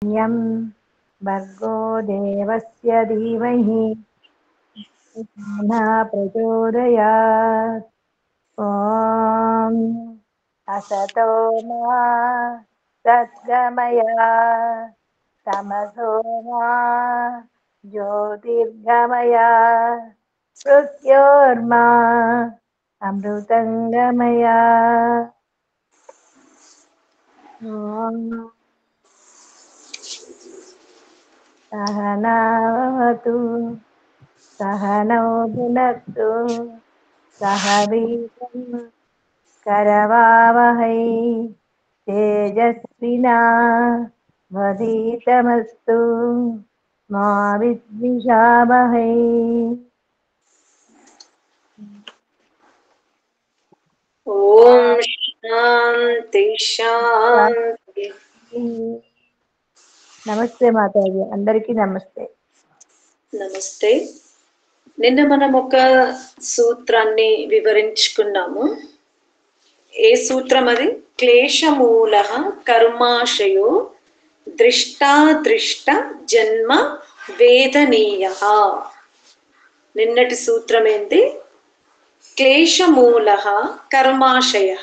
यं भर्गो देवस्य धीमहि न प्रचोदयात्। ॐ असतो मा सद्गमय तमसो मा ज्योतिर्गमय मृत्योर्मा अमृतङ्गमय। ॐ सहनावतु सहनौ भुनक्तु सह वीर्यं करवावहै तेजस्विना वधीतमस्तु मा विद्विषावहै। ఓం శాంతి శాంతి. నమస్తే మాతాజీ, అందరికీ నమస్తే. నమస్తే. నిన్న మనం ఒక సూత్రాన్ని వివరించుకున్నాము. ఏ సూత్రం అది? క్లేశమూల కర్మాశయో దృష్టాదృష్ట జన్మ వేదనీయ. నిన్నటి సూత్రం ఏంటి? క్లేశమూల కర్మాశయ.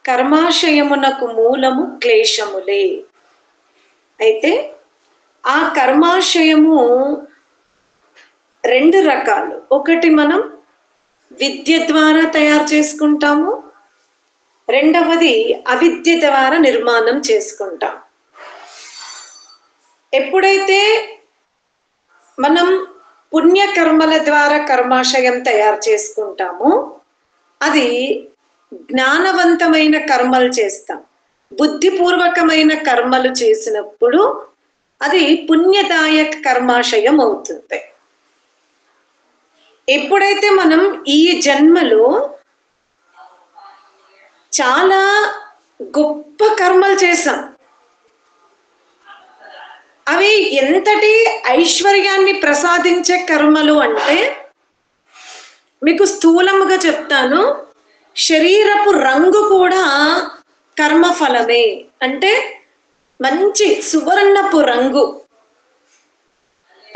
కర్మాశయమునకు మూలము క్లేశములే. అయితే ఆ కర్మాశయము రెండు రకాలు. ఒకటి మనం విద్య ద్వారా తయారు చేసుకుంటాము, రెండవది అవిద్య ద్వారా నిర్మాణం చేసుకుంటాం. ఎప్పుడైతే మనం పుణ్యకర్మల ద్వారా కర్మాశయం తయారు చేసుకుంటామో అది జ్ఞానవంతమైన కర్మలు చేస్తాం. బుద్ధిపూర్వకమైన కర్మలు చేసినప్పుడు అది పుణ్యదాయక కర్మాశయం అవుతుంది. ఎప్పుడైతే మనం ఈ జన్మలో చాలా గొప్ప కర్మలు చేసాం, అవి ఎంతటి ఐశ్వర్యాన్ని ప్రసాదించే కర్మలు అంటే, మీకు స్థూలముగా చెప్తాను, శరీరపు రంగు కూడా కర్మఫలమే. అంటే మంచి సువర్ణపు రంగు.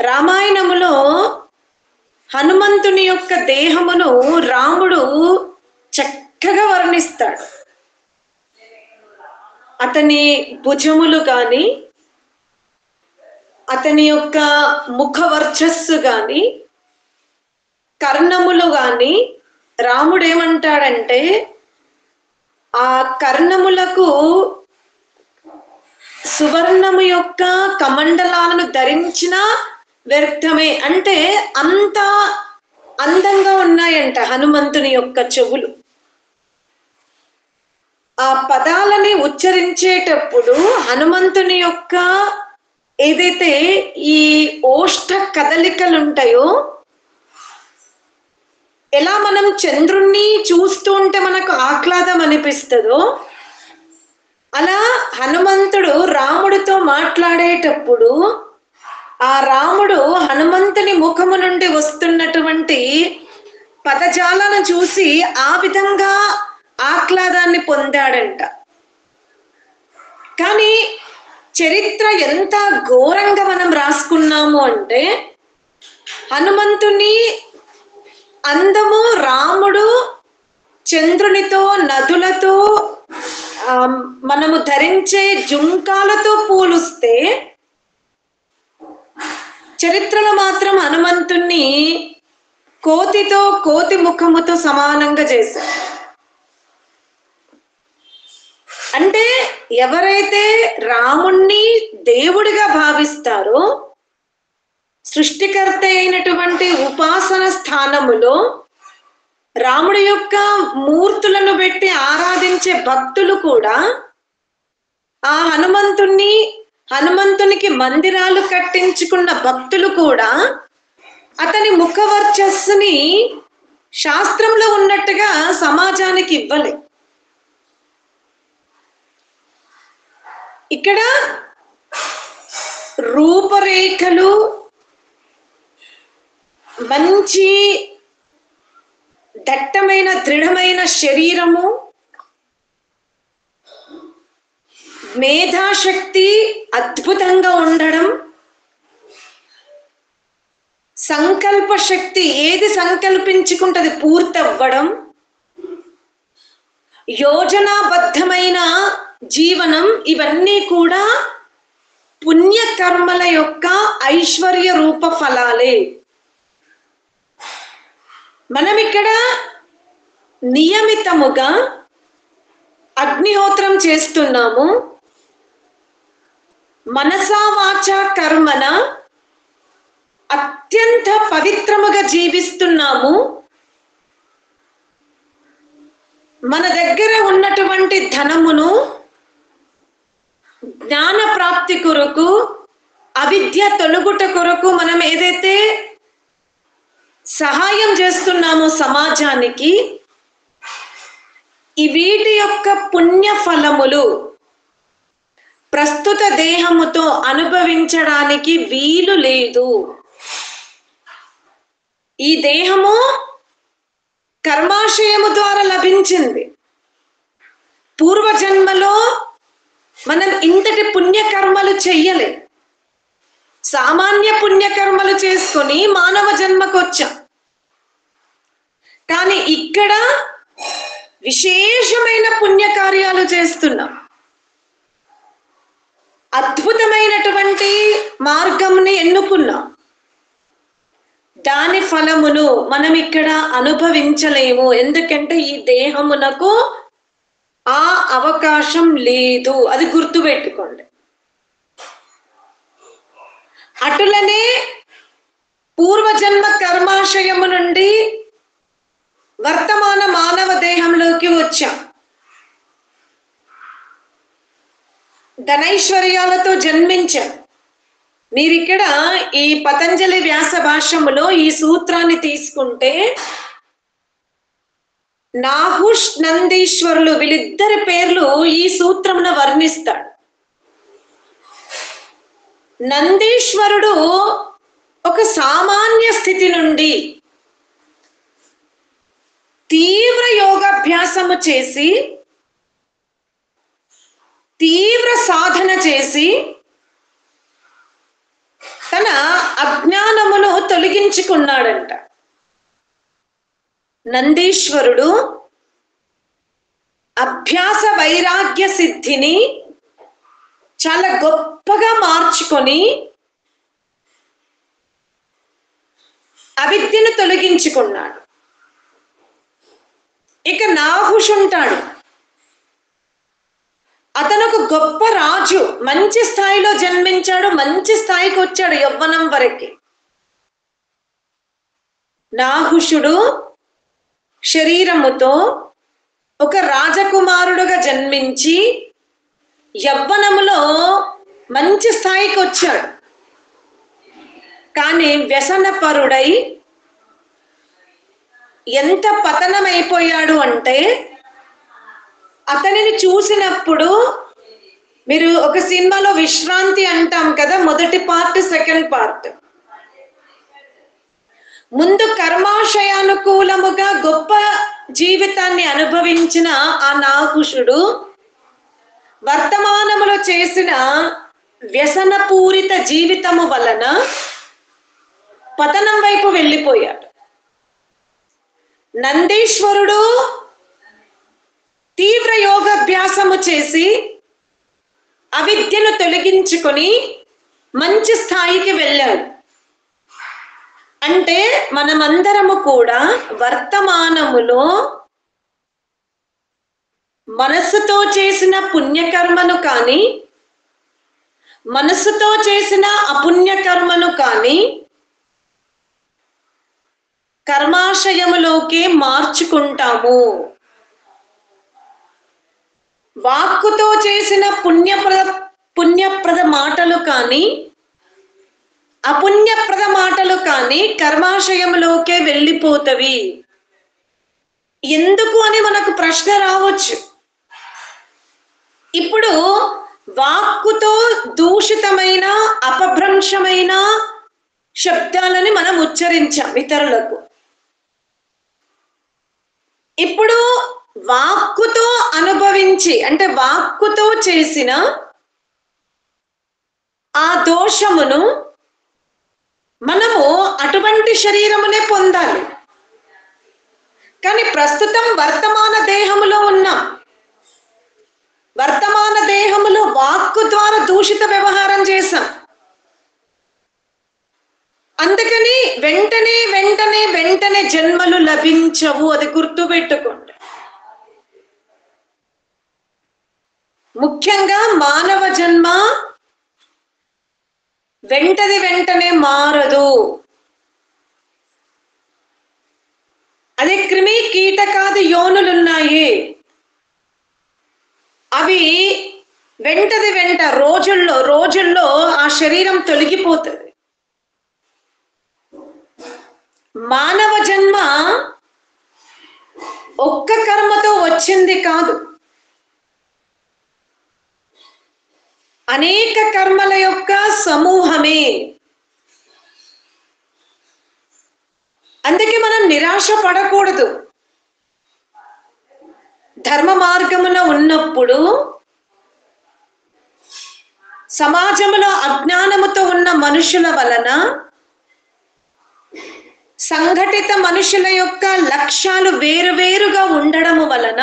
రామాయణములో హనుమంతుని యొక్క దేహమును రాముడు చక్కగా వర్ణిస్తాడు. అతని భుజములు గాని, అతని యొక్క ముఖ వర్చస్సు గాని, కర్ణములు గాని, రాముడు ఏమంటాడంటే ఆ కర్ణములకు సువర్ణము యొక్క కమండలాలను ధరించిన వ్యర్థమే. అంటే అంత అందంగా ఉన్నాయంట హనుమంతుని యొక్క చెవులు. ఆ పదాలని ఉచ్చరించేటప్పుడు హనుమంతుని యొక్క ఏదైతే ఈ ఓష్ఠ కదలికలు ఉంటాయో, ఎలా మనం చంద్రుణ్ణి చూస్తూ ఉంటే మనకు ఆహ్లాదం అనిపిస్తుందో, అలా హనుమంతుడు రాముడితో మాట్లాడేటప్పుడు ఆ రాముడు హనుమంతుని ముఖము నుండి వస్తున్నటువంటి పదజాలను చూసి ఆ విధంగా ఆహ్లాదాన్ని పొందాడంట. కానీ చరిత్ర ఎంత ఘోరంగా మనం రాసుకున్నాము అంటే, హనుమంతుని అందము రాముడు చంద్రునితో, నదులతో, మనము ధరించే జుంకాలతో పోలుస్తే, చరిత్రలో మాత్రం హనుమంతుణ్ణి కోతితో, కోతి ముఖముతో సమానంగా చేశారు. అంటే ఎవరైతే రాముణ్ణి దేవుడిగా భావిస్తారో, సృష్టికర్త అయినటువంటి ఉపాసన స్థానములో రాముడి యొక్క మూర్తులను పెట్టి ఆరాధించే భక్తులు కూడా ఆ హనుమంతునికి మందిరాలు కట్టించుకున్న భక్తులు కూడా అతని ముఖవర్చస్సుని శాస్త్రంలో ఉన్నట్టుగా సమాజానికి ఇవ్వలే. ఇక్కడ రూపరేఖలు, మంచి దట్టమైన దృఢమైన శరీరము, మేధాశక్తి అద్భుతంగా ఉండడం, సంకల్ప శక్తి ఏది సంకల్పించుకుంటది పూర్తవ్వడం, యోజనాబద్ధమైన జీవనం, ఇవన్నీ కూడా పుణ్యకర్మల యొక్క ఐశ్వర్య రూప ఫలాలే. మనం ఇక్కడ నియమితముగా అగ్నిహోత్రం చేస్తున్నాము, మనసా వాచా కర్మన అత్యంత పవిత్రముగా జీవిస్తున్నాము. మన దగ్గర ఉన్నటువంటి ధనమును జ్ఞాన ప్రాప్తి కొరకు, అవిద్య తొలగుట కొరకు మనం ఏదైతే సహాయం చేస్తున్నామో సమాజానికి, ఈ వీటి యొక్క పుణ్య ఫలములు ప్రస్తుత దేహముతో అనుభవించడానికి వీలు లేదు. ఈ దేహము కర్మాశయము ద్వారా లభించింది. పూర్వజన్మలో మనం ఇంతటి పుణ్యకర్మలు చెయ్యలే, సామాన్య పుణ్యకర్మలు చేసుకొని మానవ జన్మకు వచ్చాం. కానీ ఇక్కడ విశేషమైన పుణ్యకార్యాలు చేస్తున్నాం. అద్భుతమైనటువంటి మార్గంని ఎన్నుకున్నాం. దాని ఫలమును మనం ఇక్కడ అనుభవించలేము, ఎందుకంటే ఈ దేహమునకు ఆ అవకాశం లేదు. అది గుర్తుపెట్టుకోండి. అటులనే పూర్వజన్మ కర్మాశయము నుండి వర్తమాన మానవ దేహంలోకి వచ్చాం. ధనైశ్వర్యాలతో జన్మించాం. మీరిక్కడ ఈ పతంజలి వ్యాస భాష్యములో ఈ సూత్రాన్ని తీసుకుంటే, నాహుష్ నందీశ్వరులు వీళ్ళిద్దరి పేర్లు ఈ సూత్రమున వర్ణిస్తాడు. నందీశ్వరుడు ఒక సామాన్య స్థితి నుండి తీవ్ర యోగాభ్యాసము చేసి, తీవ్ర సాధన చేసి తన అజ్ఞానమును తొలగించుకున్నాడంట. నందీశ్వరుడు అభ్యాస వైరాగ్య సిద్ధిని చాలా గొప్పగా మార్చుకొని అవిద్యను తొలగించుకున్నాడు. ఇక నాహుష్ ఉంటాడు. అతను ఒక గొప్ప రాజు, మంచి స్థాయిలో జన్మించాడు, మంచి స్థాయికి వచ్చాడు యవ్వనం వరకు. నాహుషుడు శరీరముతో ఒక రాజకుమారుడుగా జన్మించి యవ్వనములో మంచి స్థాయికి వచ్చాడు. కానీ వ్యసనపరుడై ఎంత పతనమైపోయాడు అంటే, అతనిని చూసినప్పుడు, మీరు ఒక సినిమాలో విశ్రాంతి అంటాం కదా, మొదటి పార్ట్ సెకండ్ పార్ట్, ముందు కర్మాశయానుకూలముగా గొప్ప జీవితాన్ని అనుభవించిన ఆ నాహుషుడు వర్తమానములో చేసిన వ్యసనపూరిత జీవితము వలన పతనం వైపు వెళ్ళిపోయాడు. నందీశ్వరుడు తీవ్ర యోగాభ్యాసము చేసి అవిద్యను తొలగించుకొని మంచి స్థాయికి వెళ్ళాడు. అంటే మనమందరము కూడా వర్తమానములో మనస్సుతో చేసిన పుణ్యకర్మను కానీ, మనస్సుతో చేసిన అపుణ్యకర్మను కానీ కర్మాశయములోకే మార్చుకుంటాము. వాక్కుతో చేసిన పుణ్యప్రద మాటలు కానీ, అపుణ్యప్రద మాటలు కానీ కర్మాశయంలోకే వెళ్ళిపోతవి. ఎందుకు అని మనకు ప్రశ్న రావచ్చు. ఇప్పుడు వాక్కుతో దూషితమైన, అపభ్రంశమైన శబ్దాలని మనం ఉచ్చరించాం ఇతరులకు. ఇప్పుడు వాక్కుతో అనుభవించి, అంటే వాక్కుతో చేసిన దోషమును మనము అటువంటి శరీరమునే పొందాలి. కానీ ప్రస్తుతం వర్తమాన దేహములో ఉన్నాం. వర్తమాన దేహములో వాక్కు ద్వారా దూషిత వ్యవహారం చేశాం. అందుకని వెంటనే వెంటనే వెంటనే జన్మలు లభించవు. అది గుర్తుపెట్టుకోండి. ముఖ్యంగా మానవ జన్మ వెంటనే మారదు. అదే క్రిమి కీటకాది యోనులున్నాయి, అవి వెంట రోజుల్లో ఆ శరీరం తొలగిపోతుంది. మానవ జన్మ ఒక్క కర్మతో వచ్చింది కాదు, అనేక కర్మల యొక్క సమూహమే. అందుకే మనం నిరాశ పడకూడదు. ధర్మ మార్గమున ఉన్నప్పుడు సమాజంలో అజ్ఞానముతో ఉన్న మనుషుల వలన, సంఘటిత మనుషుల యొక్క లక్ష్యాలు వేరువేరుగా ఉండడము వలన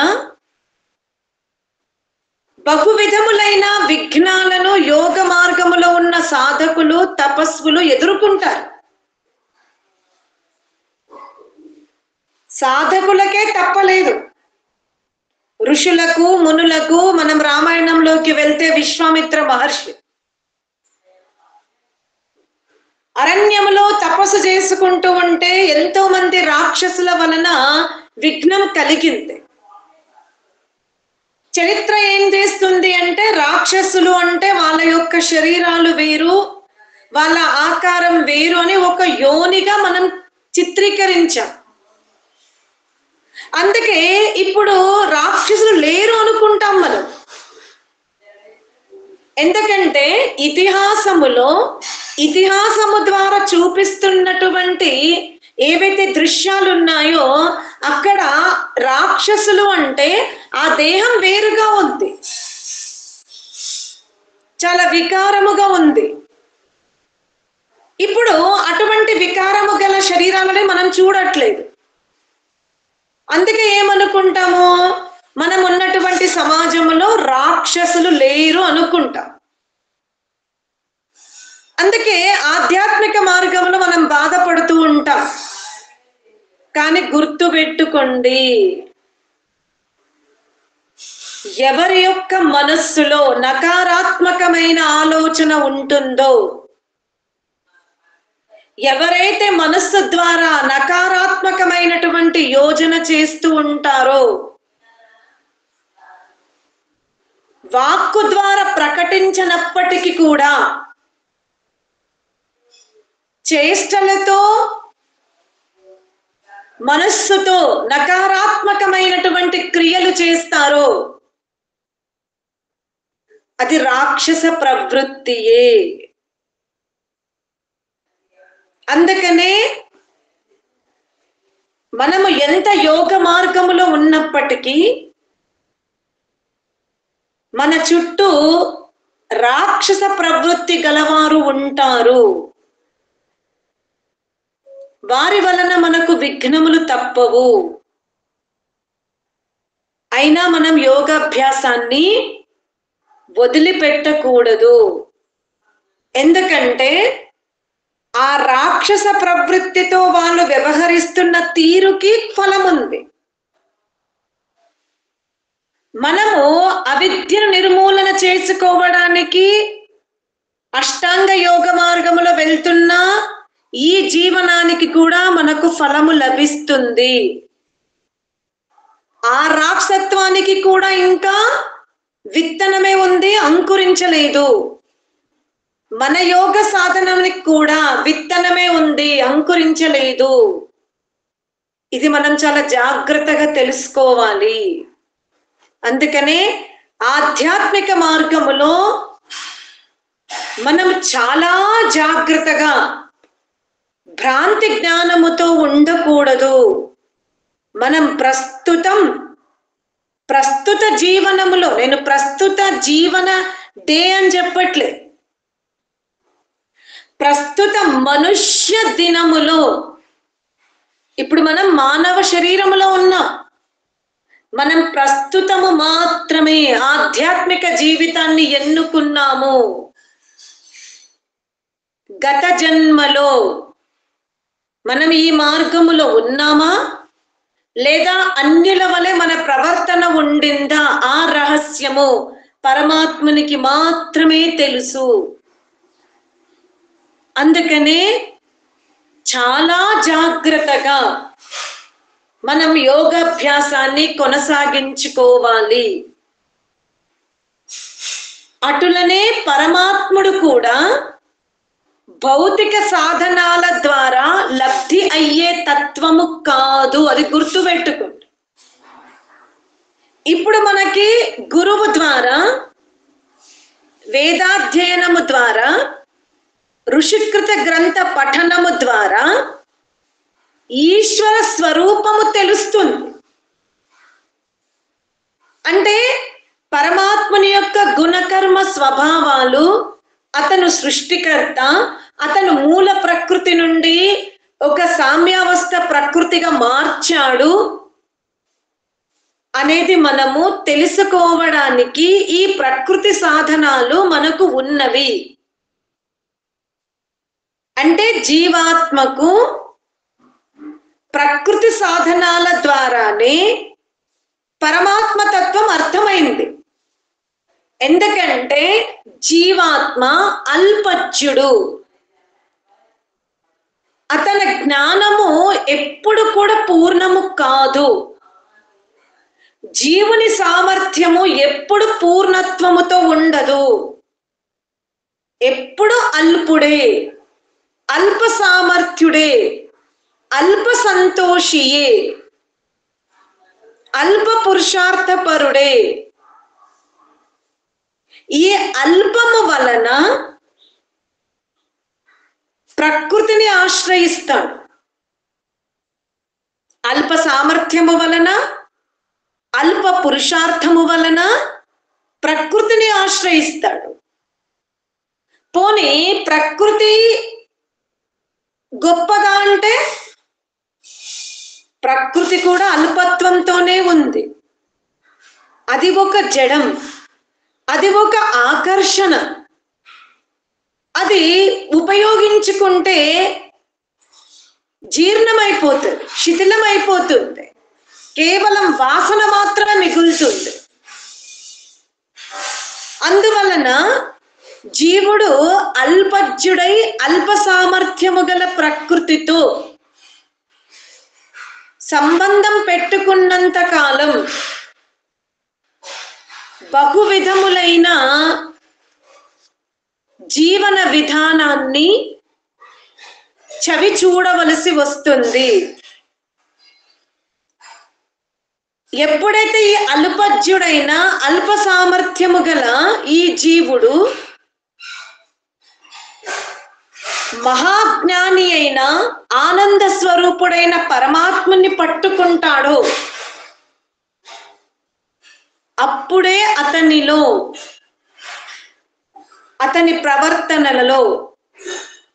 బహు విధములైన విఘ్నాలను యోగ మార్గములో ఉన్న సాధకులు తపస్సులు ఎదుర్కొంటారు. సాధకులకే తప్పలేదు, ఋషులకు మునులకు. మనం రామాయణంలోకి వెళ్తే విశ్వామిత్ర మహర్షి అరణ్యములో తపస్సు చేసుకుంటూ ఉంటే ఎంతో మంది రాక్షసుల వలన విఘ్నం కలిగింది. చరిత్ర ఏం చేస్తుంది అంటే, రాక్షసులు అంటే వాళ్ళ యొక్క శరీరాలు వేరు, వాళ్ళ ఆకారం వేరు అని ఒక యోనిగా మనం చిత్రీకరించాం. అందుకే ఇప్పుడు రాక్షసులు లేరు అనుకుంటాం మనం. ఎందుకంటే ఇతిహాసము ద్వారా చూపిస్తున్నటువంటి ఏవైతే దృశ్యాలు ఉన్నాయో అక్కడ రాక్షసులు అంటే ఆ దేహం వేరుగా ఉంది, చాలా వికారముగా ఉంది. ఇప్పుడు అటువంటి వికారము గల శరీరాలని మనం చూడట్లేదు. అందుకే ఏమనుకుంటాము, మనం ఉన్నటువంటి సమాజంలో రాక్షసులు లేరు అనుకుంటాం. అందుకే ఆధ్యాత్మిక మార్గంలో మనం బాధపడుతూ ఉంటాం. కానీ గుర్తు పెట్టుకోండి, ఎవరి యొక్క మనస్సులో నకారాత్మకమైన ఆలోచన ఉంటుందో, ఎవరైతే మనస్సు ద్వారా నకారాత్మకమైనటువంటి యోజన చేస్తూ ఉంటారో, వాక్కు ద్వారా ప్రకటించినప్పటికీ కూడా చేష్టలతో మనస్సుతో నకారాత్మకమైనటువంటి క్రియలు చేస్తారో అది రాక్షస ప్రవృత్తియే. అందుకనే మనము ఎంత యోగ మార్గములో ఉన్నప్పటికీ మన చుట్టూ రాక్షస ప్రవృత్తి గలవారు ఉంటారు. వారి వలన మనకు విఘ్నములు తప్పవు. అయినా మనం యోగాభ్యాసాన్ని వదిలిపెట్టకూడదు. ఎందుకంటే ఆ రాక్షస ప్రవృత్తితో వాళ్ళు వ్యవహరిస్తున్న తీరుకి ఫలం ఉంది. మనము అవిద్యను నిర్మూలన చేసుకోవడానికి అష్టాంగ యోగ మార్గములో వెళ్తున్నా ఈ జీవనానికి కూడా మనకు ఫలము లభిస్తుంది. ఆ రాక్షసత్వానికి కూడా ఇంకా విత్తనమే ఉంది, అంకురించలేదు. మన యోగ సాధనానికి కూడా విత్తనమే ఉంది, అంకురించలేదు. ఇది మనం చాలా జాగ్రత్తగా తెలుసుకోవాలి. అందుకనే ఆధ్యాత్మిక మార్గములో మనం చాలా జాగ్రత్తగా భ్రాంతి జ్ఞానముతో ఉండకూడదు. మనం ప్రస్తుత జీవనములో, నేను ప్రస్తుత జీవన డే అని చెప్పట్లే, ప్రస్తుత మనుష్య దినములో ఇప్పుడు మనం మానవ శరీరములో ఉన్నాం. మనం ప్రస్తుతము మాత్రమే ఆధ్యాత్మిక జీవితాన్ని ఎన్నుకున్నాము. గత జన్మలో మనం ఈ మార్గములో ఉన్నామా లేదా అన్యుల వలె మన ప్రవర్తన ఉండిందా? ఆ రహస్యము పరమాత్మునికి మాత్రమే తెలుసు. అందుకనే చాలా జాగ్రత్తగా మనం యోగాభ్యాసాన్ని కొనసాగించుకోవాలి. అటులనే పరమాత్ముడు కూడా భౌతిక సాధనాల ద్వారా లబ్ధి అయ్యే తత్వము కాదు. అది గుర్తుపెట్టుకోండి. ఇప్పుడు మనకి గురువు ద్వారా, వేదాధ్యయనము ద్వారా, ఋషికృత గ్రంథ పఠనము ద్వారా ఈశ్వర స్వరూపము తెలుస్తుంది. అంటే పరమాత్ముని యొక్క గుణకర్మ స్వభావాలు, అతను సృష్టికర్త, అతను మూల ప్రకృతి నుండి ఒక సామ్యావస్థ ప్రకృతిగా మార్చాడు అనేది మనము తెలుసుకోవడానికి ఈ ప్రకృతి సాధనాలు మనకు ఉన్నవి. అంటే జీవాత్మకు ప్రకృతి సాధనాల ద్వారానే పరమాత్మ తత్వం అర్థమైంది. ఎందుకంటే జీవాత్మ అల్పజ్యుడు. అతని జ్ఞానము ఎప్పుడు కూడా పూర్ణము కాదు. జీవుని సామర్థ్యము ఎప్పుడు పూర్ణత్వముతో ఉండదు. ఎప్పుడు అల్పుడే, అల్ప సామర్థ్యుడే, అల్ప సంతోషియే, అల్ప పురుషార్థపరుడే. ఈ అల్పము వలన ప్రకృతిని ఆశ్రయిస్తాడు. అల్ప సామర్థ్యము వలన, అల్ప పురుషార్థము వలన ప్రకృతిని ఆశ్రయిస్తాడు. పోనీ ప్రకృతి గొప్పగా అంటే ప్రకృతి కూడా అల్పత్వంతోనే ఉంది. అది ఒక జడం, అది ఒక ఆకర్షణ. అది ఉపయోగించుకుంటే జీర్ణమైపోతుంది, శిథిలమైపోతుంది, కేవలం వాసన మాత్రమే మిగులుతుంది. అందువలన జీవుడు అల్పజ్యుడై అల్ప సామర్థ్యము గల ప్రకృతితో సంబంధం పెట్టుకున్నంత కాలం బహు విధములైన జీవన విధానాన్ని చవి చూడవలసి వస్తుంది. ఎప్పుడైతే ఈ అల్పజ్యుడైన అల్ప సామర్థ్యము గల ఈ జీవుడు మహాజ్ఞాని అయిన ఆనంద స్వరూపుడైన పరమాత్మని పట్టుకుంటాడో అప్పుడే అతనిలో, అతని ప్రవర్తనలలో,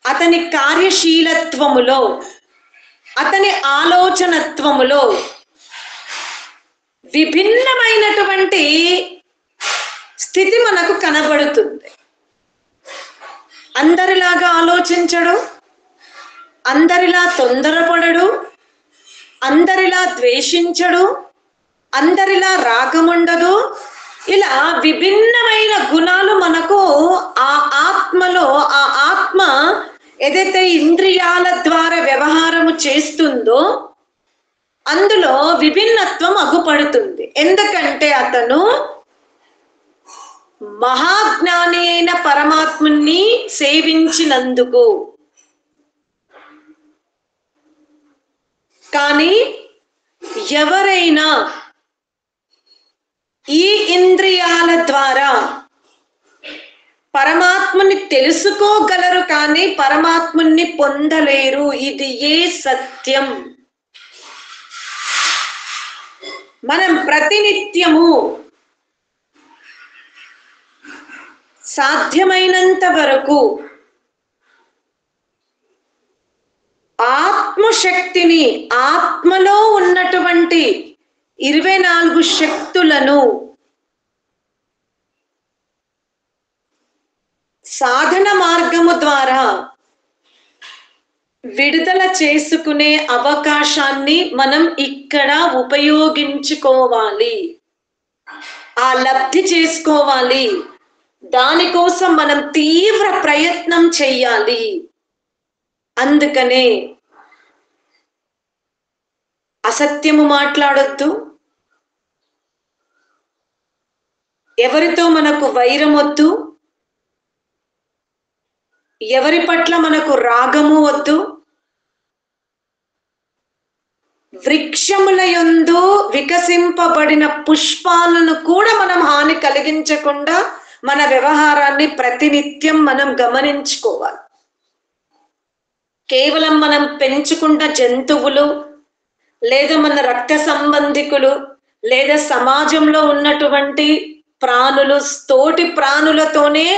అతని కార్యశీలత్వములో, అతని ఆలోచనత్వములో విభిన్నమైనటువంటి స్థితి మనకు కనబడుతుంది. అందరిలాగా ఆలోచించడు, అందరిలా తొందరపడడు, అందరిలా ద్వేషించడు, అందరిలా రాగముండదు. ఇలా విభిన్నమైన గుణాలు మనకు ఆ ఆత్మలో, ఆ ఆత్మ ఏదైతే ఇంద్రియాల ద్వారా వ్యవహారము చేస్తుందో అందులో విభిన్నత్వం అగుపడుతుంది. ఎందుకంటే అతను మహాజ్ఞాని అయిన పరమాత్ముని సేవించినందుకు. కానీ ఎవరైనా ఈ ఇంద్రియాల ద్వారా పరమాత్ముని తెలుసుకోగలరు కానీ పరమాత్ముని పొందలేరు. ఇది ఏ సత్యం. మనం ప్రతినిత్యము సాధ్యమైనంత వరకు ఆత్మశక్తిని, ఆత్మలో ఉన్నటువంటి 24 శక్తులను సాధన మార్గము ద్వారా విడుదల చేసుకునే అవకాశాన్ని మనం ఇక్కడ ఉపయోగించుకోవాలి, ఆ లబ్ధి చేసుకోవాలి. దానికోసం మనం తీవ్ర ప్రయత్నం చెయ్యాలి. అందుకనే అసత్యము మాట్లాడొద్దు, ఎవరితో మనకు వైరం వద్దు, ఎవరి పట్ల మనకు రాగము వద్దు. వృక్షముల యందు వికసింపబడిన పుష్పాలను కూడా మనం హాని కలిగించకుండా మన వ్యవహారాన్ని ప్రతినిత్యం మనం గమనించుకోవాలి. కేవలం మనం పెంచుకున్న జంతువులు, లేదా మన రక్త సంబంధికులు, లేదా సమాజంలో ఉన్నటువంటి ప్రాణులు, తోటి ప్రాణులతోనే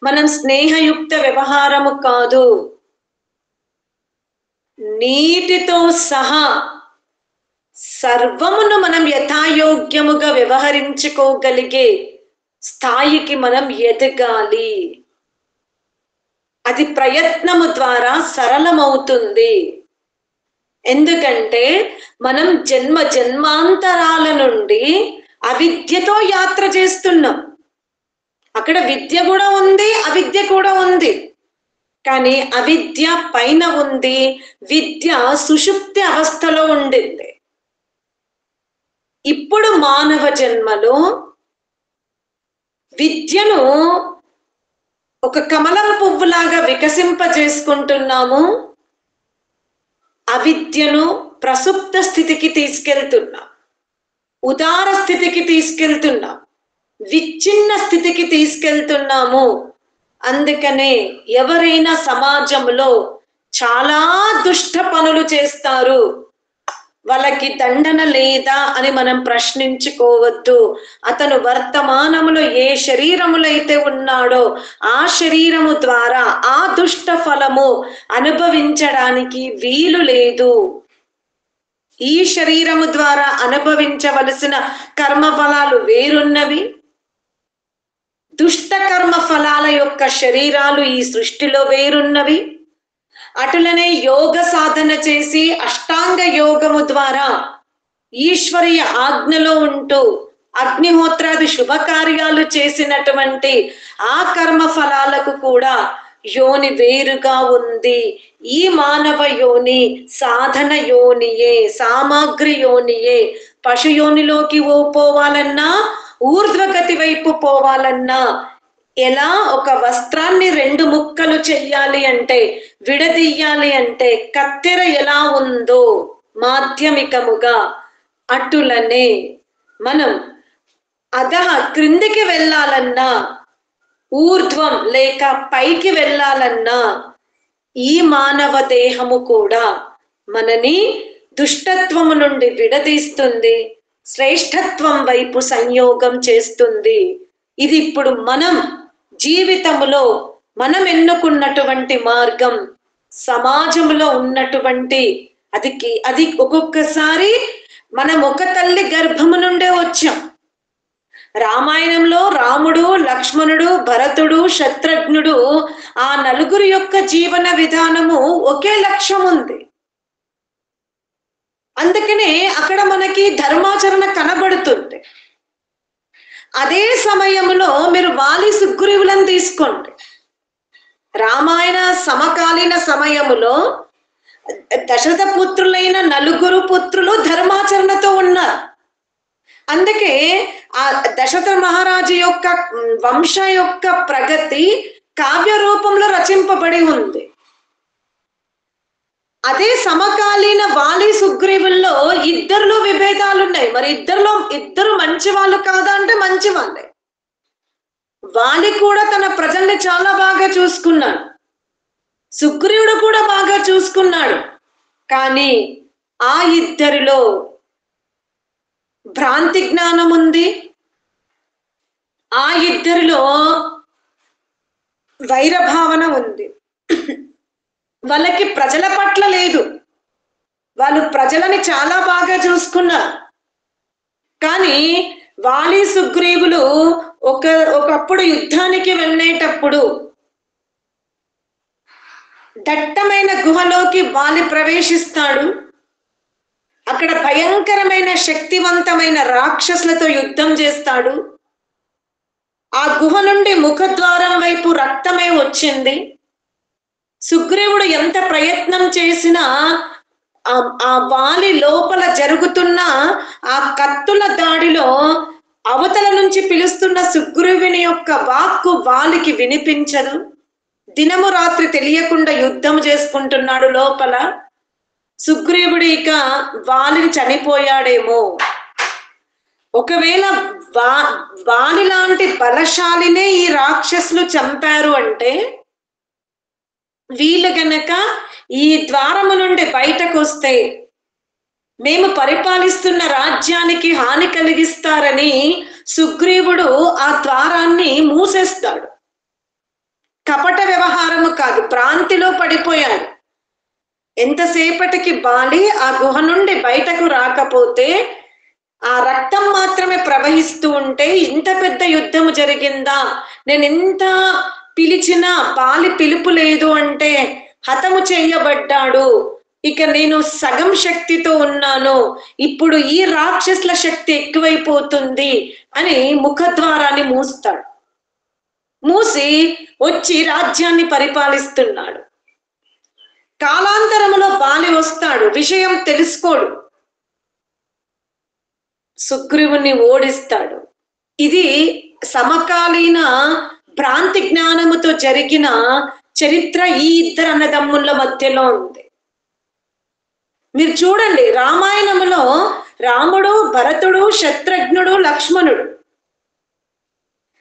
మనం స్నేహయుక్త వ్యవహారము కాదు, నీటితో సహా సర్వమును మనం యథాయోగ్యముగా వ్యవహరించుకోగలిగే స్థాయికి మనం ఎదగాలి. అది ప్రయత్నము ద్వారా సరళమవుతుంది. ఎందుకంటే మనం జన్మ జన్మాంతరాల నుండి అవిద్యతో యాత్ర చేస్తున్నాం. అక్కడ విద్య కూడా ఉంది, అవిద్య కూడా ఉంది. కానీ అవిద్య పైన ఉంది, విద్య సుషుప్తి అవస్థలో ఉండింది. ఇప్పుడు మానవ జన్మలో విద్యను ఒక కమలం పువ్వులాగా వికసింపజేసుకుంటున్నాము, అవిద్యను ప్రసుప్త స్థితికి తీసుకెళ్తున్నాం, ఉదార స్థితికి తీసుకెళ్తున్నాం, విచ్ఛిన్న స్థితికి తీసుకెళ్తున్నాము. అందుకనే ఎవరైనా సమాజంలో చాలా దుష్ట పనులు చేస్తారు, వాళ్ళకి దండన లేదా అని మనం ప్రశ్నించుకోవద్దు. అతను వర్తమానములో ఏ శరీరములో అయితే ఉన్నాడో ఆ శరీరము ద్వారా ఆ దుష్ట ఫలము అనుభవించడానికి వీలు లేదు. ఈ శరీరము ద్వారా అనుభవించవలసిన కర్మ ఫలాలు వేరున్నవి. దుష్ట కర్మ ఫలాల యొక్క శరీరాలు ఈ సృష్టిలో వేరున్నవి. అటులనే యోగ సాధన చేసి అష్టాంగ యోగము ద్వారా ఈశ్వరీయ ఆజ్ఞలో ఉంటూ అగ్నిహోత్రాది శుభకార్యాలు చేసినటువంటి ఆ కర్మ ఫలాలకు కూడా యోని వేరుగా ఉంది. ఈ మానవ యోని సాధన యోనియే, సామాగ్రి యోనియే. పశు యోనిలోకి పోవాలన్నా, ఊర్ధ్వగతి వైపు పోవాలన్నా, ఎలా ఒక వస్త్రాన్ని 2 ముక్కలు చెయ్యాలి అంటే, విడదీయాలి అంటే కత్తెర ఎలా ఉందో మాధ్యమికముగా, అటులనే మనం అధః క్రిందికి వెళ్ళాలన్నా, ఊర్ధ్వం లేక పైకి వెళ్ళాలన్నా ఈ మానవ దేహము కూడా మనని దుష్టత్వము నుండి విడదీస్తుంది, శ్రేష్టత్వం వైపు సంయోగం చేస్తుంది. ఇది ఇప్పుడు మనం జీవితములో మనం ఎన్నుకున్నటువంటి మార్గం. సమాజంలో ఉన్నటువంటి అది ఒక్కొక్కసారి మనం ఒక తల్లి గర్భము నుండే వచ్చాం. రామాయణంలో రాముడు, లక్ష్మణుడు, భరతుడు, శత్రుఘ్నుడు, ఆ నలుగురు యొక్క జీవన విధానము ఒకే లక్ష్యం ఉంది. అందుకనే అక్కడ మనకి ధర్మాచరణ కనబడుతుంది. అదే సమయంలో మీరు వాలి సుగ్రీవులను తీసుకోండి. రామాయణ సమకాలీన సమయములో దశరథ పుత్రులైన 4 పుత్రులు ధర్మాచరణతో ఉన్నారు. అందుకే ఆ దశరథ మహారాజు యొక్క వంశ యొక్క ప్రగతి కావ్య రూపంలో రచింపబడి ఉంది. అదే సమకాలీన వాలి సుగ్రీవుల్లో ఇద్దరిలో విభేదాలు ఉన్నాయి. మరి ఇద్దరు మంచి వాళ్ళు కాదా అంటే మంచి వాళ్ళే. వాలి కూడా తన ప్రజల్ని చాలా బాగా చూసుకున్నాడు, సుగ్రీవుడు కూడా బాగా చూసుకున్నాడు. కానీ ఆ ఇద్దరిలో భ్రాంతి జ్ఞానం ఉంది, ఆ ఇద్దరిలో వైరభావన ఉంది. వాళ్ళకి ప్రజల పట్ల లేదు. వాళ్ళు ప్రజలని చాలా బాగా చూసుకున్నారు. కానీ వాలి సుగ్రీవులు ఒకప్పుడు యుద్ధానికి వెళ్ళేటప్పుడు దట్టమైన గుహలోకి వాలి ప్రవేశిస్తాడు. అక్కడ భయంకరమైన శక్తివంతమైన రాక్షసులతో యుద్ధం చేస్తాడు. ఆ గుహ నుండి ముఖద్వారం వైపు రక్తమే వచ్చింది. సుగ్రీవుడు ఎంత ప్రయత్నం చేసినా ఆ వాలి లోపల జరుగుతున్న ఆ కత్తుల దాడిలో అవతల నుంచి పిలుస్తున్న సుగ్రీవుని యొక్క వాక్కు వాలికి వినిపించదు. దినము రాత్రి తెలియకుండా యుద్ధం చేసుకుంటున్నాడు లోపల. సుగ్రీవుడు ఇక వాలిని చనిపోయాడేమో, ఒకవేళ వాలి లాంటి బలశాలినే ఈ రాక్షసులు చంపారు అంటే వీళ్ళు గనక ఈ ద్వారము నుండి బయటకు వస్తే మేము పరిపాలిస్తున్న రాజ్యానికి హాని కలిగిస్తారని సుగ్రీవుడు ఆ ద్వారాన్ని మూసేస్తాడు. కపట వ్యవహారము కాదు, ప్రాంతిలో పడిపోయాడు. ఎంతసేపటికి వాలి ఆ గుహ నుండి బయటకు రాకపోతే ఆ రక్తం మాత్రమే ప్రవహిస్తూ ఉంటే ఇంత పెద్ద యుద్ధము జరిగిందా, నేను ఎంత పిలిచినా వాలి పిలుపు లేదు అంటే హతము చేయబడ్డాడు, ఇక నేను సగం శక్తితో ఉన్నాను, ఇప్పుడు ఈ రాక్షసుల శక్తి ఎక్కువైపోతుంది అని ముఖద్వారాన్ని మూస్తాడు. మూసి వచ్చి రాజ్యాన్ని పరిపాలిస్తున్నాడు. కాలాంతరములో వాలి వస్తాడు, విషయం తెలుసుకోడు, సుగ్రీవుని ఓడిస్తాడు. ఇది సమకాలీన భ్రాంతి జ్ఞానముతో జరిగిన చరిత్ర ఈ ఇద్దరు అన్నదమ్ముల మధ్యలో ఉంది. మీరు చూడండి, రామాయణములో రాముడు, భరతుడు, శత్రుఘ్నుడు, లక్ష్మణుడు.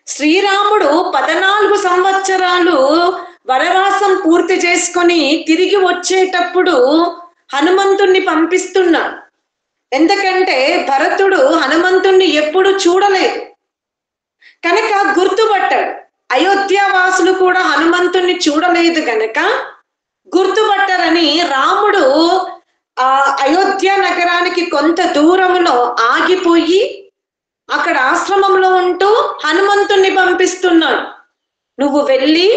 శ్రీరాముడు 14 సంవత్సరాలు వనవాసం పూర్తి చేసుకొని తిరిగి వచ్చేటప్పుడు హనుమంతుణ్ణి పంపిస్తున్నాడు. ఎందుకంటే భరతుడు హనుమంతుణ్ణి ఎప్పుడు చూడలేదు కనుక గుర్తుపట్టాడు. అయోధ్య వాసులు కూడా హనుమంతుణ్ణి చూడలేదు గనక గుర్తుపట్టారని రాముడు ఆ అయోధ్య నగరానికి కొంత దూరంలో ఆగిపోయి అక్కడ ఆశ్రమంలో ఉంటూ హనుమంతుణ్ణి పంపిస్తున్నాడు. నువ్వు వెళ్ళి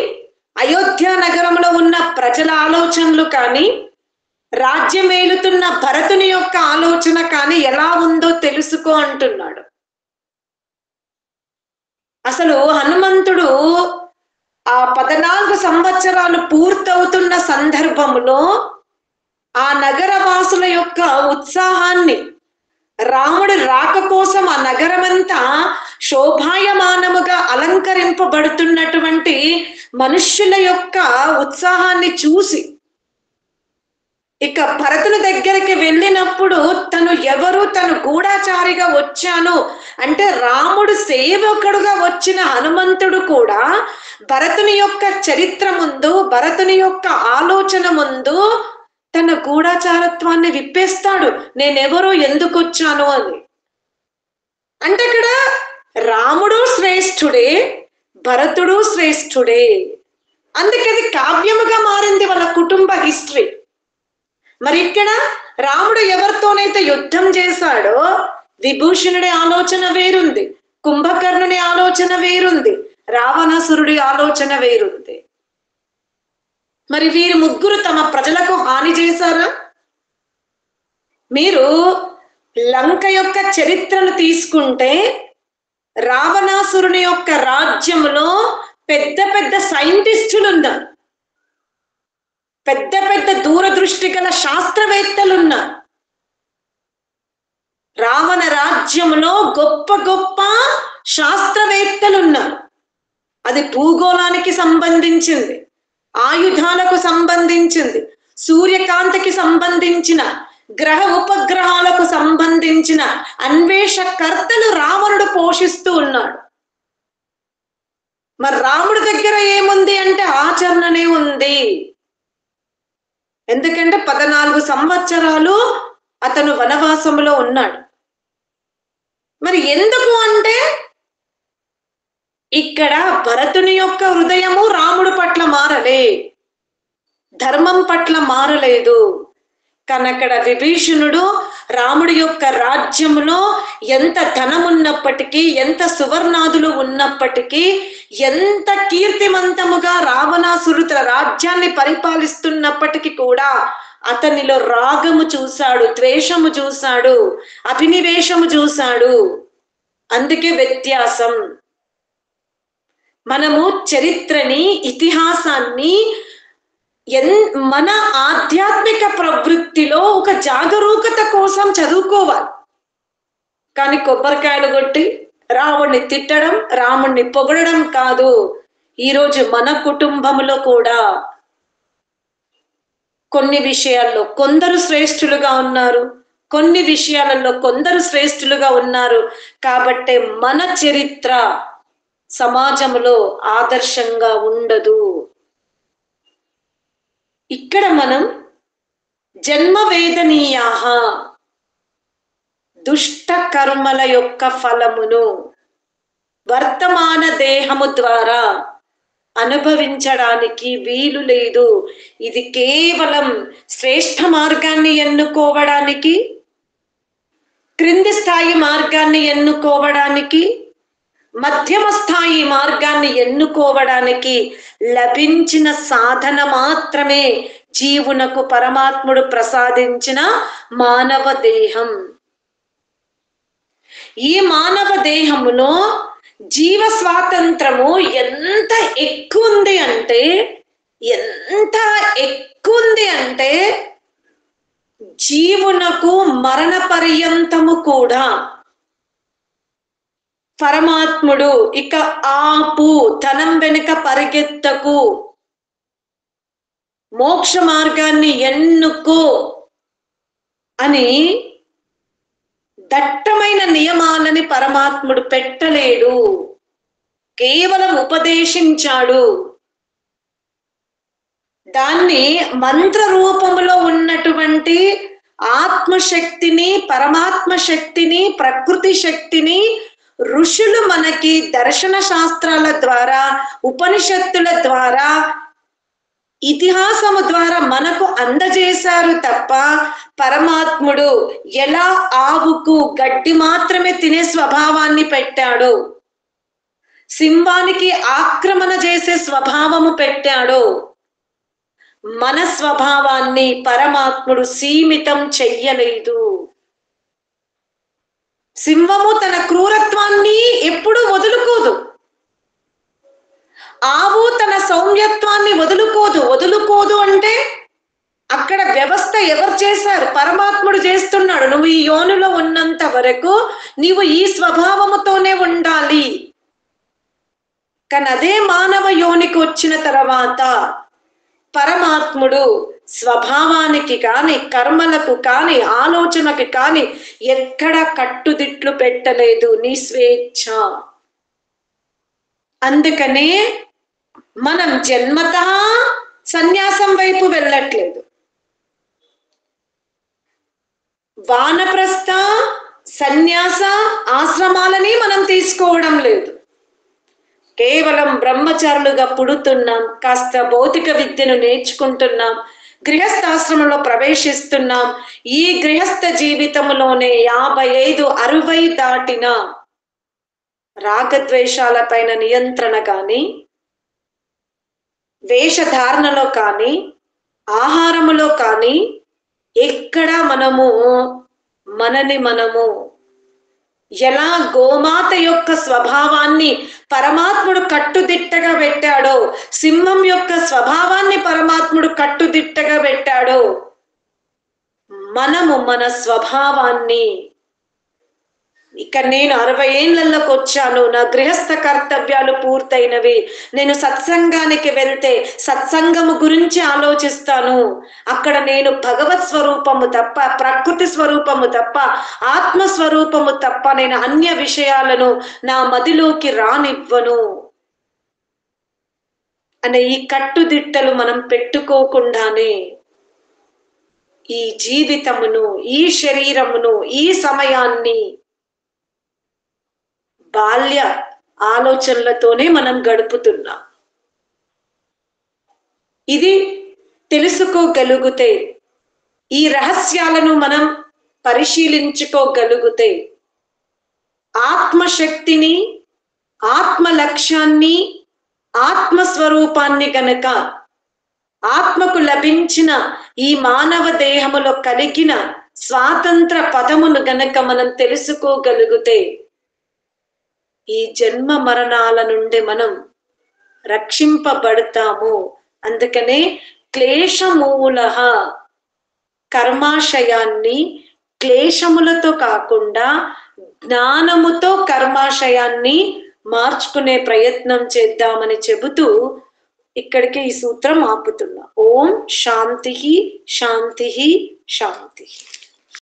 అయోధ్య నగరంలో ఉన్న ప్రజల ఆలోచనలు కానీ రాజ్యం ఏలుతున్న భరతుని యొక్క ఆలోచన కానీ ఎలా ఉందో తెలుసుకో అంటున్నాడు. అసలు హనుమంతుడు ఆ 14 సంవత్సరాలు పూర్తవుతున్న సందర్భంలో ఆ నగర వాసుల యొక్క ఉత్సాహాన్ని, రాముడి రాక కోసం ఆ నగరమంతా శోభాయమానముగా అలంకరింపబడుతున్నటువంటి మనుష్యుల యొక్క ఉత్సాహాన్ని చూసి ఇక భరతుని దగ్గరికి వెళ్ళినప్పుడు తను ఎవరు, తను గూఢాచారిగా వచ్చాను అంటే రాముడు సేవకుడుగా వచ్చిన హనుమంతుడు కూడా భరతుని యొక్క చరిత్ర ముందు, భరతుని యొక్క ఆలోచన ముందు తన గూఢాచారత్వాన్ని విప్పేస్తాడు. నేనెవరో, ఎందుకు వచ్చాను అని. అంటే ఇక్కడ రాముడు శ్రేష్ఠుడే, భరతుడు శ్రేష్ఠుడే. అందుకే అది కావ్యముగా మారింది వాళ్ళ కుటుంబ హిస్టరీ. మరి ఇక్కడ రాముడు ఎవరితోనైతే యుద్ధం చేశాడో విభూషణుడి ఆలోచన వేరుంది, కుంభకర్ణుని ఆలోచన వేరుంది, రావణాసురుడి ఆలోచన వేరుంది. మరి వీరు ముగ్గురు తమ ప్రజలకు హాని చేశారా? మీరు లంక యొక్క చరిత్రను తీసుకుంటే రావణాసురుని యొక్క రాజ్యంలో పెద్ద పెద్ద సైంటిస్టులు ఉన్నారు, పెద్ద పెద్ద దూరదృష్టి గల శాస్త్రవేత్తలు ఉన్నారు. రావణ రాజ్యంలో గొప్ప గొప్ప శాస్త్రవేత్తలు ఉన్నారు. అది భూగోళానికి సంబంధించింది, ఆయుధాలకు సంబంధించింది, సూర్యకాంతికి సంబంధించిన, గ్రహ ఉపగ్రహాలకు సంబంధించిన అన్వేషకర్తలు రావణుడు పోషిస్తూ ఉన్నాడు. మరి రాముడి దగ్గర ఏముంది అంటే ఆచరణనే ఉంది. ఎందుకంటే 14 సంవత్సరాలు అతను వనవాసంలో ఉన్నాడు. మరి ఎందుకు అంటే ఇక్కడ భరతుని యొక్క హృదయము రాముడు పట్ల మారలే. ధర్మం పట్ల మారలేదు. కానీ అక్కడ విభీషణుడు రాముడి యొక్క రాజ్యములో ఎంత ధనం ఉన్నప్పటికీ, ఎంత సువర్ణాదులు ఉన్నప్పటికీ, ఎంత కీర్తివంతముగా రావణాసురు తన రాజ్యాన్ని పరిపాలిస్తున్నప్పటికీ కూడా అతనిలో రాగము చూశాడు, ద్వేషము చూశాడు, అభినివేశము చూశాడు. అందుకే వ్యత్యాసం. మనము చరిత్రని, ఇతిహాసాన్ని మన ఆధ్యాత్మిక ప్రవృత్తిలో ఒక జాగరూకత కోసం చదువుకోవాలి. కానీ కొబ్బరికాయలు కొట్టి రాముణ్ణి తిట్టడం, రాముణ్ణి పొగడడం కాదు. ఈరోజు మన కుటుంబంలో కూడా కొన్ని విషయాల్లో కొందరు శ్రేష్ఠులుగా ఉన్నారు, కొన్ని విషయాలలో కొందరు శ్రేష్ఠులుగా ఉన్నారు. కాబట్టే మన చరిత్ర సమాజంలో ఆదర్శంగా ఉండదు. ఇక్కడ మనం జన్మ వేదనీయాహ, దుష్ట కర్మల యొక్క ఫలమును వర్తమాన దేహము ద్వారా అనుభవించడానికి వీలు లేదు. ఇది కేవలం శ్రేష్ఠ మార్గాన్ని ఎన్నుకోవడానికి, క్రింది స్థాయి మార్గాన్ని ఎన్నుకోవడానికి, మధ్యమ స్థాయి మార్గాన్ని ఎన్నుకోవడానికి లభించిన సాధన మాత్రమే జీవునకు పరమాత్ముడు ప్రసాదించిన మానవ దేహం. ఈ మానవ దేహములో జీవ స్వాతంత్రము ఎంత ఎక్కువ ఉంది అంటే జీవునకు మరణ పర్యంతము కూడా పరమాత్ముడు ఇక ఆపు, ధనం వెనుక పరిగెత్తకు, మోక్ష మార్గాన్ని ఎన్నుకో అని దట్టమైన నియమాలని పరమాత్ముడు పెట్టలేడు, కేవలం ఉపదేశించాడు. దాన్ని మంత్ర రూపంలో ఉన్నటువంటి ఆత్మశక్తిని, పరమాత్మ శక్తిని, ప్రకృతి శక్తిని ఋషులు మనకి దర్శన శాస్త్రాల ద్వారా, ఉపనిషత్తుల ద్వారా, ఇతిహాసము ద్వారా మనకు అందజేశారు తప్ప పరమాత్ముడు ఎలా ఆవుకు గడ్డి మాత్రమే తినే స్వభావాన్ని పెట్టాడు, సింహానికి ఆక్రమణ చేసే స్వభావము పెట్టాడు, మన స్వభావాన్ని పరమాత్ముడు సీమితం చెయ్యలేదు. సింహము తన క్రూరత్వాన్ని ఎప్పుడూ వదులుకోదు, ఆవు తన సౌమ్యత్వాన్ని వదులుకోదు అంటే అక్కడ వ్యవస్థ ఎవరు చేశారు? పరమాత్ముడు చేస్తున్నాడు. నువ్వు ఈ యోనిలో ఉన్నంత వరకు నీవు ఈ స్వభావముతోనే ఉండాలి. కానీ అదే మానవ యోనికి వచ్చిన తర్వాత పరమాత్ముడు స్వభావానికి కానీ, కర్మలకు కానీ, ఆలోచనకి కానీ ఎక్కడ కట్టుదిట్లు పెట్టలేదు, నీ స్వేచ్ఛ. అందుకనే మనం జన్మతః సన్యాసం వైపు వెళ్ళట్లేదు, వానప్రస్థ, సన్యాస ఆశ్రమాలని మనం తీసుకోవడం లేదు. కేవలం బ్రహ్మచారులుగా పుడుతున్నాం, కాస్త భౌతిక విద్యను నేర్చుకుంటున్నాం, గృహస్థాశ్రమంలో ప్రవేశిస్తున్నాం. ఈ గృహస్థ జీవితంలోనే 55-60 దాటిన రాగద్వేషాల పైన నియంత్రణ కానీ, వేషధారణలో కానీ, ఆహారములో కానీ ఎక్కడ మనము ఎలా గోమాత యొక్క స్వభావాన్ని పరమాత్ముడు కట్టుదిట్టగా పెట్టాడో, సింహం యొక్క స్వభావాన్ని పరమాత్ముడు కట్టుదిట్టగా పెట్టాడో, మనము మన స్వభావాన్ని, ఇక నేను 60 ఏళ్లలోకి వచ్చాను, నా గృహస్థ కర్తవ్యాలు పూర్తయినవి, నేను సత్సంగానికి వెళ్తే సత్సంగము గురించి ఆలోచిస్తాను, అక్కడ నేను భగవత్ స్వరూపము తప్ప, ప్రకృతి స్వరూపము తప్ప, ఆత్మస్వరూపము తప్ప నేను అన్య విషయాలను నా మదిలోకి రానివ్వను అనే ఈ కట్టుదిట్టలు మనం పెట్టుకోకుండానే ఈ జీవితమును, ఈ శరీరమును, ఈ సమయాన్ని బాల్య ఆలోచనలతోనే మనం గడుపుతున్నాం. ఇది తెలుసుకోగలిగితే, ఈ రహస్యాలను మనం పరిశీలించుకోగలిగితే, ఆత్మశక్తిని, ఆత్మ లక్ష్యాన్ని, ఆత్మస్వరూపాన్ని గనక, ఆత్మకు లభించిన ఈ మానవ దేహములో కలిగిన స్వాతంత్ర పదమును గనక మనం తెలుసుకోగలిగితే, ఈ జన్మ మరణాల నుండి మనం రక్షింపబడతాము. అందుకనే క్లేశమూల కర్మాశయాన్ని క్లేశములతో కాకుండా జ్ఞానముతో కర్మాశయాన్ని మార్చుకునే ప్రయత్నం చేద్దామని చెబుతూ ఇక్కడికి ఈ సూత్రం ఆపుతున్నా. ఓం శాంతి శాంతి శాంతి.